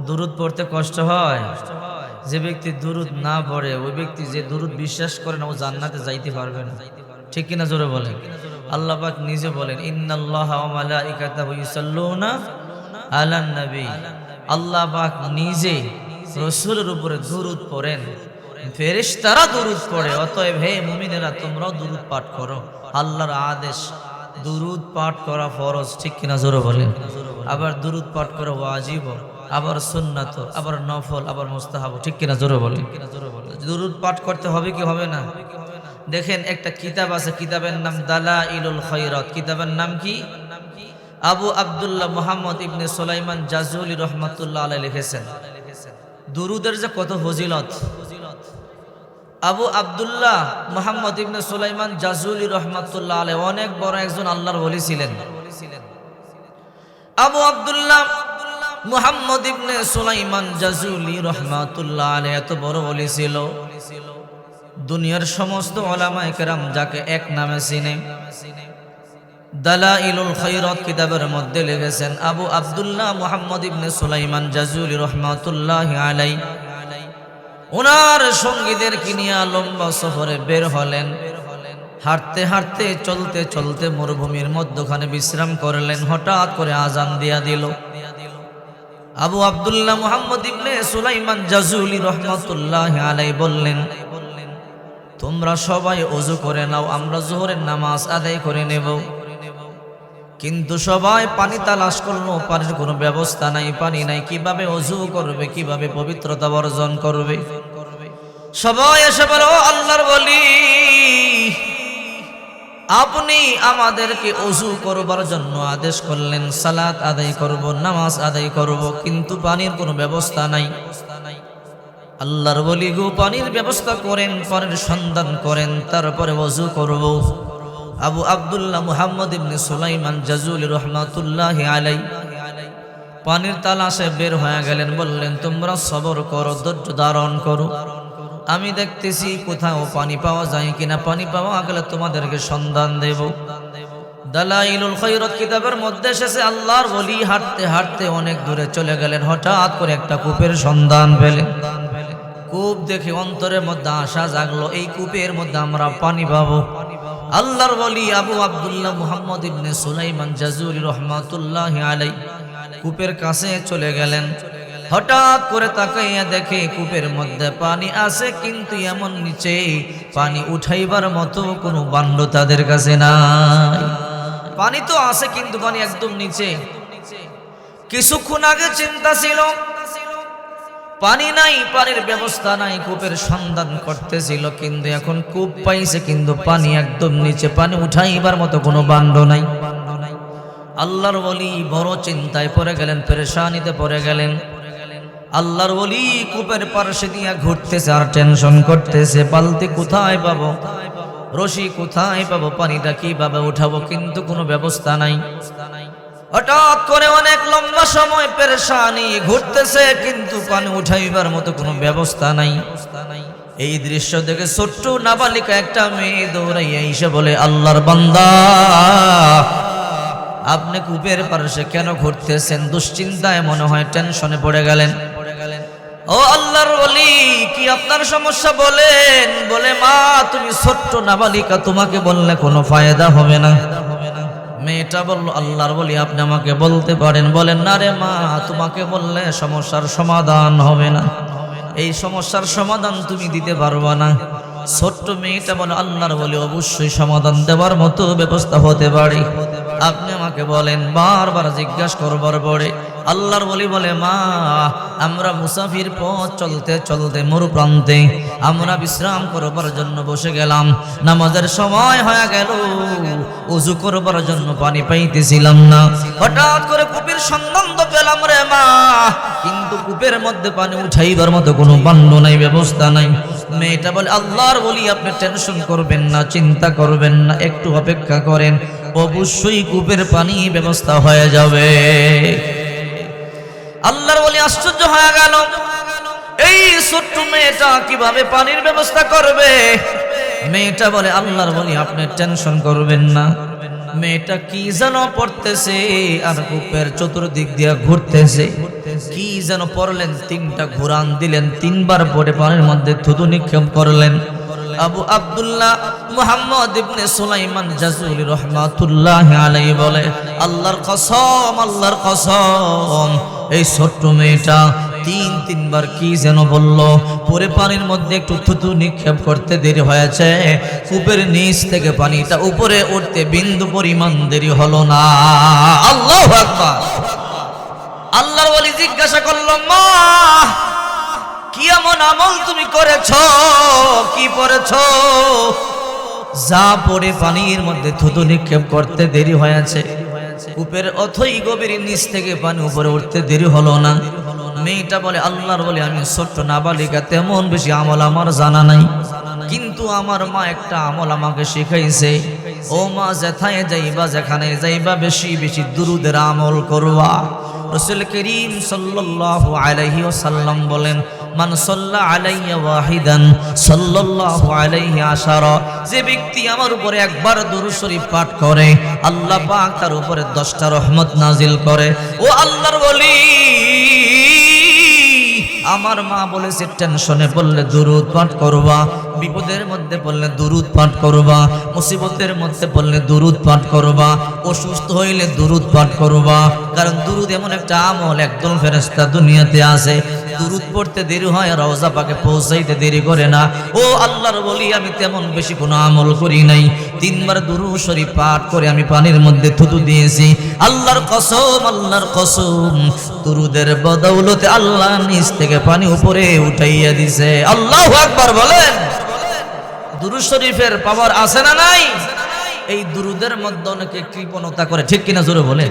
দুরুদ পড়তে কষ্ট হয়। যে ব্যক্তি দুরুদ না পড়ে ওই ব্যক্তি যে দুরুদ বিশ্বাস করে না ও জান্নাতে যাইতে পারবে না। ঠিক কিনা জোরে বলেন। আল্লাহ পাক নিজে বলেন ইন্নাল্লাহা ওয়া মালাইকাতাহু ইউসাল্লুনা আলান নবী। আল্লাহ পাক নিজে রাসূলের উপরে দুরুদ পড়েন, ফেরেশতারা দুরুদ পড়ে। অতএব হে মুমিনেরা তোমরাও দুরুদ পাঠ করো। আল্লাহর আদেশ দুরুদ পাঠ করা ফরজ। ঠিক কিনা জোরে বলেন। আবার দুরুদ পাঠ করা ওয়াজিব, আবার সুন্নাত, আবার নফল, আবার মুস্তাহাব। ঠিক কিনা জোরে বলেন। দুরুদ পাঠ করতে হবে কি হবে না? দেখেন একটা কিতাব আছে, কিতাবের নাম দালাইলুল খায়রাত। কিতাবের নাম কি? আবু আব্দুল্লাহ মুহাম্মদ ইবনে সুলাইমান জাজুলি রহমাতুল্লাহ আলাইহি লিখেছেন দুরুদের যে কত ফজিলত। আবু আব্দুল্লাহ মুহাম্মদ ইবনে সুলাইমান জাজুলি রহমাতুল্লাহ আলাইহি অনেক বড় একজন আল্লাহর ওলি ছিলেন। আবু আব্দুল্লাহ মুহাম্মদ ইবনে সুলাইমান জাজুলি রহমাতুল্লাহ আলাইহি এত বড় ওলি ছিল, দুনিয়ার সমস্ত উলামায়ে কেরাম যাকে এক নামে চিনে। দালাইলুল খায়রাত কিতাবের মধ্যে লিখেছেন আবু আব্দুল্লাহ মুহাম্মদ ইবনে সুলাইমান জাজুলি রহমাতুল্লাহি আলাইহি ওনার সঙ্গীদেরকে নিয়ে লম্বা সফরে বের হলেন। হাঁটতে হাঁটতে চলতে চলতে মরুভূমির মধ্যখানে বিশ্রাম করলেন। হঠাৎ করে আজান দিয়া দিল। আবু আব্দুল্লাহ মুহাম্মদ ইবনে সুলাইমান জাজুলি রহমাতুল্লাহি আলাইহি বললেন, তোমরা সবাই ওযু করে নাও, আমরা যোহরের নামাজ আদায় করে নেব। কিন্তু সবাই পানি তালাশ করলো, পানির কোনো ব্যবস্থা নাই, পানি নাই। কিভাবে ওযু করবে, কিভাবে পবিত্রতা অর্জন করবে? সবাই এসে বলো আল্লাহর ওলি, আপনি আমাদেরকে ওযু করবার জন্য আদেশ করলেন, সালাত আদায় করব, নামাজ আদায় করব, কিন্তু পানির কোনো ব্যবস্থা নাই। আল্লাহর ওলি গো, পানির ব্যবস্থা করেন, পানির সন্ধান করেন, তারপরে ওযু করব। আবু আব্দুল্লাহ মুহাম্মদ ইবনে সুলাইমান জাজুলি রহমাতুল্লাহি আলাইহি পানির তালাশে বের হয়ে গেলেন। বললেন, তোমরা সবর করো, ধৈর্য ধারণ করো, আমি দেখতেছি কোথাও পানি পাওয়া যায় কিনা। পানি পাওয়া গেলে তোমাদেরকে সন্ধান দেব। দালাইলুল খায়রাত কিতাবের মধ্যে এসেছে আল্লাহর ওলি হাঁটতে হাঁটতে অনেক দূরে চলে গেলেন। হঠাৎ করে একটা কূপের সন্ধান পেলেন। কূপ দেখে অন্তরের মধ্যে আশা জাগলো, এই কূপের মধ্যে আমরা পানি পাবো। আল্লাহর ওলি আবু আব্দুল্লাহ মুহাম্মদ ইবনে সুলাইমান জাজুলি রহমাতুল্লাহি আলাইহি কূপের কাছে চলে গেলেন। হঠাৎ করে তাকাইয়া দেখে কূপের মধ্যে পানি আছে, কিন্তু এমন নিচে পানি উঠাইবার মতো কোনো বান্ড তাদের কাছে নাই। পানি তো আছে কিন্তু পানি একদম নিচে। কিছুক্ষণ আগে চিন্তা ছিল পানি নাই, পানির ব্যবস্থা নাই, কূপের সন্ধান করতেছিল, কিন্তু এখন কূপ পাইছে কিন্তু পানি একদম নিচে, পানি উঠাইবার মতো কোনো বান্ড নাই। আল্লাহর ওলি বড় চিন্তায় পড়ে গেলেন, পেরেশানিতে পড়ে গেলেন। আল্লাহর ওলি কূপের পাশে দিয়া ঘুরতেছে আর টেনশন করতেছে, বালতি কোথায় পাবো, রশি কোথায় পাবো, পানিটা কিভাবে উঠাবো, কিন্তু কোনো ব্যবস্থা নাই। হঠাৎ করে অনেক লম্বা সময় পেরেশানি ঘুরতেছে, কিন্তু পানি উঠাইবার মতো কোনো ব্যবস্থা নাই। এই দৃশ্য দেখে ছোট্ট নাবালিকা একটা মেয়ে দৌড়াইয়া এসে বলে, আল্লাহর বান্দা, আপনি কূপের পাশে কেন ঘুরতেছেন? দুশ্চিন্তায় মনে হয় টেনশনে পড়ে গেলেন। ও আল্লাহর ওলি, কি আপনার সমস্যা বলেন? বলে, মা তুমি ছোট্ট নাবালিকা, তোমাকে বললে কোনো ফায়দা হবে না। মেয়েটা বলল, আল্লাহর ওলি আপনি আমাকে বলতে পারেন। বলেন, না রে মা, তোমাকে বললে সমস্যার সমাধান হবে না, এই সমস্যার সমাধান তুমি দিতে পারবা না। ছোট্ট মেয়েটা বলে, আল্লাহর ওলি অবশ্যই সমাধান দেওয়ার মতো ব্যবস্থা হতে পারে, আপনি আমাকে বলেন। বারবার জিজ্ঞাসা করবার পরে আল্লাহর ওলি বলে, মা আমরা মুসাফির, পথ চলতে চলতে মরু প্রান্তে আমরা বিশ্রাম করবার জন্য বসে গেলাম। নামাজের সময় হয়ে গেল, ওযু করবার জন্য পানি পাইতেছিলাম না। হঠাৎ করে কূপের সন্ধান তো পেলাম রে মা, কিন্তু কূপের মধ্যে পানি উঠাইবার মতো কোনো বান্ড নাই, ব্যবস্থা নাই। মেয়েটা বলে, আল্লাহর ওলি আপনি টেনশন করবেন না, চিন্তা করবেন না, একটু অপেক্ষা করেন, অবশ্যই কূপের পানি ব্যবস্থা হয়ে যাবে। আল্লাহর ওলি আশ্চর্য হয়ে গেল, এই ছোট্ট মেয়েটা কিভাবে পানির ব্যবস্থা করবে? মেয়েটা বলে, আল্লাহর ওলি আপনি টেনশন করবেন না, মেয়েটা কি যেন পড়তেছে আর কূপের চতুর্দিক দিয়ে ঘুরতেছে। কি যেন পড়লেন, 3টা ঘুরান দিলেন, 3বার পড়ে পানির মধ্যে থুতু নিক্ষেপ করলেন। আবু আব্দুল্লাহ মুহাম্মদ ইবনে সুলাইমান জাজুলি রহমাতুল্লাহি আলাইহি বলে, আল্লাহর কসম, আল্লাহর কসম, এই ছোট্ট মেয়েটা 3বার কি যেন বলল, পরে পানির মধ্যে একটু থুতু নিক্ষেপ করতে দেরি হয়েছে, কূপের নিচ থেকে পানিটা উপরে উঠতে বিন্দু পরিমাণ দেরি হলো না। আল্লাহু আকবার। আল্লাহর ওলি জিজ্ঞাসা করলো, মা কি এমন আমল তুমি করেছো, কি পড়েছো? যা পড়ে পানির মধ্যে থুতু নিক্ষেপ করতে দেরি হয়েছে, কূপের অথই গভীর নিচ থেকে পানি উপরে উঠতে দেরি হলো না। মেয়েটা বলে, আল্লাহর বলে আমি ছোট্ট নাবালিকা, তেমন বেশি আমল আমার জানা নাই, কিন্তু আমার মা একটা আমল আমাকে শিখাইছে। ও মা, যেথায় যাইবা, যেখানে যাইবা, বেশি বেশি দুরুদের আমল করবা। রাসূল করিম সাল্লাল্লাহু আলাইহি ওয়াসাল্লাম বলেন, মান সাল্লা আলাইয়া ওয়াহিদান সাল্লাল্লাহু আলাইহি আশারা, যে ব্যক্তি আমার উপরে একবার দুরূদ শরীফ পাঠ করে, আল্লাহ পাক তার উপরে 10টা রহমত নাজিল করে। ও আল্লাহর ওলি, আমার মা বলেছে টেনশনে পড়লে দুরূদ পাঠ করবা, বিপদের মধ্যে পড়লে দুরূদ পাঠ করবা, মুসিবতের মধ্যে পড়লে দুরূদ পাঠ করবা, অসুস্থ হইলে দুরূদ পাঠ করবা। কারণ দুরূদ এমন একটা আমল, একদল ফেরেশতা দুনিয়াতে আছে, দুরূদ পড়তে দেরি হয়, রওজা পাকে পৌঁছাইতে দেরি করে না। ও আল্লাহর বলি, আমি তেমন বেশি কোনো আমল করি নাই, 3বার দুরূদ শরীফ পাঠ করে আমি পানির মধ্যে থুতু দিয়েছি। আল্লাহর কসম, আল্লাহর কসম, দুরূদের বদৌলতে আল্লাহ নিচ থেকে পানি উপরে উঠাইয়া দিছে। আল্লাহু আকবার বলেন। দুরূদ শরীফের পাওয়ার আছে না নাই? এই দুরূদের মধ্যে অনেকে কৃপণতা করে, ঠিক কিনা জোরে বলে।